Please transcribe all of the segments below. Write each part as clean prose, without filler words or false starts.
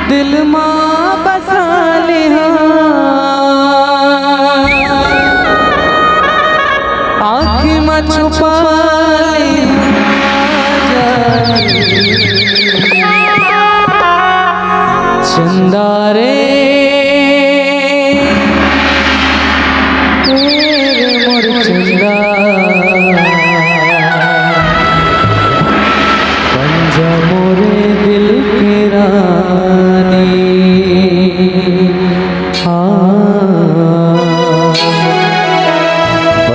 दिल मां बसा लिया आँखी में छुपा चंदा रे मोर चंदा पंजा मोरे दिल के रानी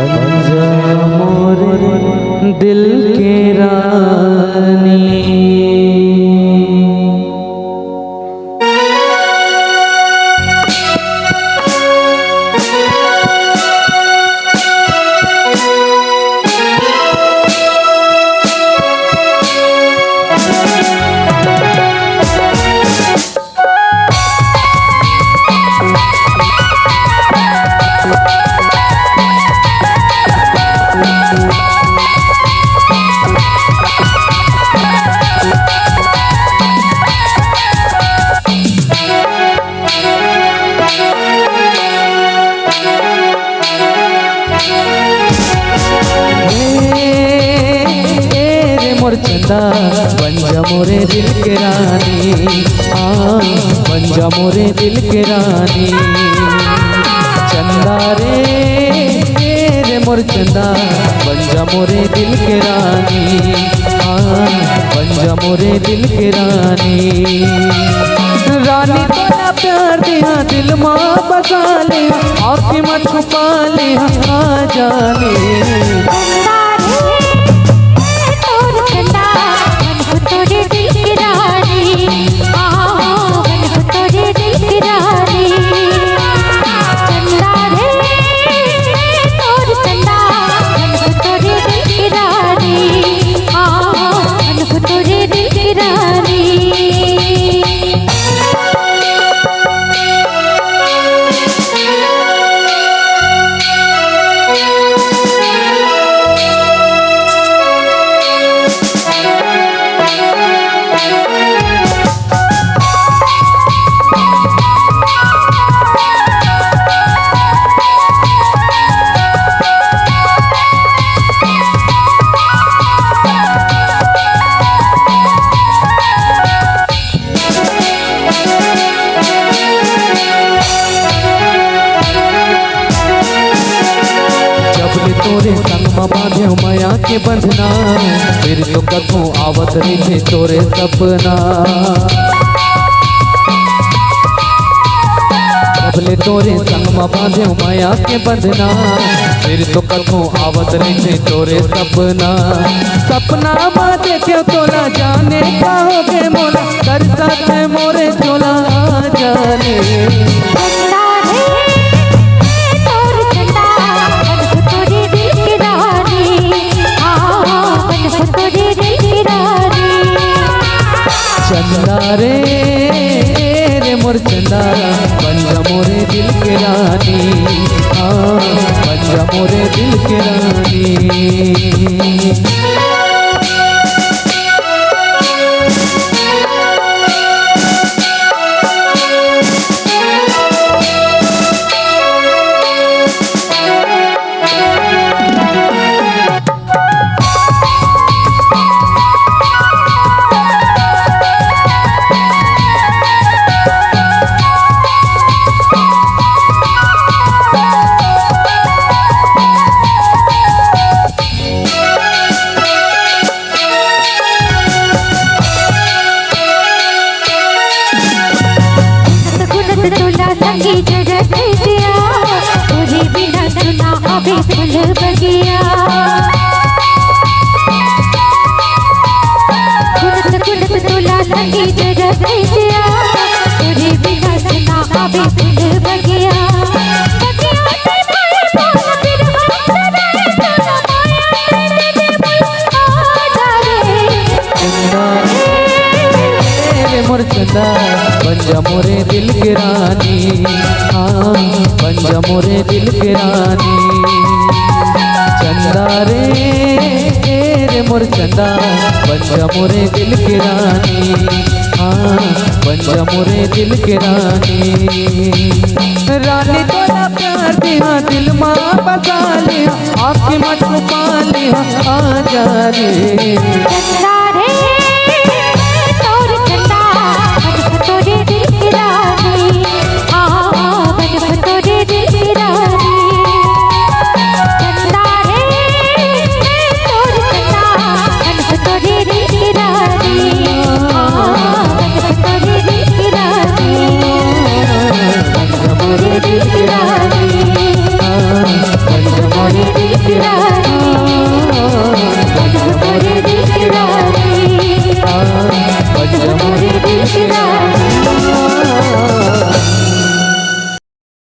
पंजा मोरे दिल के रानी। मोर चंदा पंजा मोरे दिल के रानी पंजा मोरे दिल के रानी चंदा रे मोर चंदा पंजा मोरे दिल के रानी पंजा मोरे दिल के रानी। रानी तोरा प्यार दिया दिल मां बसा लिया आँखी में छुपा लिया आ जाने तोरे संग में बांधे माया के बंधना फिर तो कथों आवत रही तोरे सपना सबले तोरे संग में बांधे माया के बंधना फिर तो कथों आवत रही तोरे सपना सपना में देखे तोला जाने पाओगे मोला कर सकते मोरे चोला जाने चंदा रे मोर चंदा पंजा मोरे दिल के रानी पंजा मोरे दिल के रानी। संगी जगत दिया तुझे बिना सुना अभी फूल बगिया कुनत कुनत तुला संगी जगत दिया तुझे बिना सुना अभी फूल बगिया मोर चंदा पंजा मोरे दिल के रानी पंजा मोरे दिल के रानी। चंदा रे रे मोर चंदा बन जा मोरे दिल की रानी, हाँ बन जा मोरे दिल की रानी। रानी तोरा प्यार दिया दिल माँ बसा लिया, आपकी माँ छुपा लिया, आ जा रे चंदा रे तोर चंदा बन तोरे दिल की रानी, हाँ बन तोरे दिल की रानी। चंदा रे तोर चंदा बन तोरे दिल की रानी, हाँ बन तोरे दिल की रानी, बन मोरे दिल की रानी, बन मोरे दिल की रानी।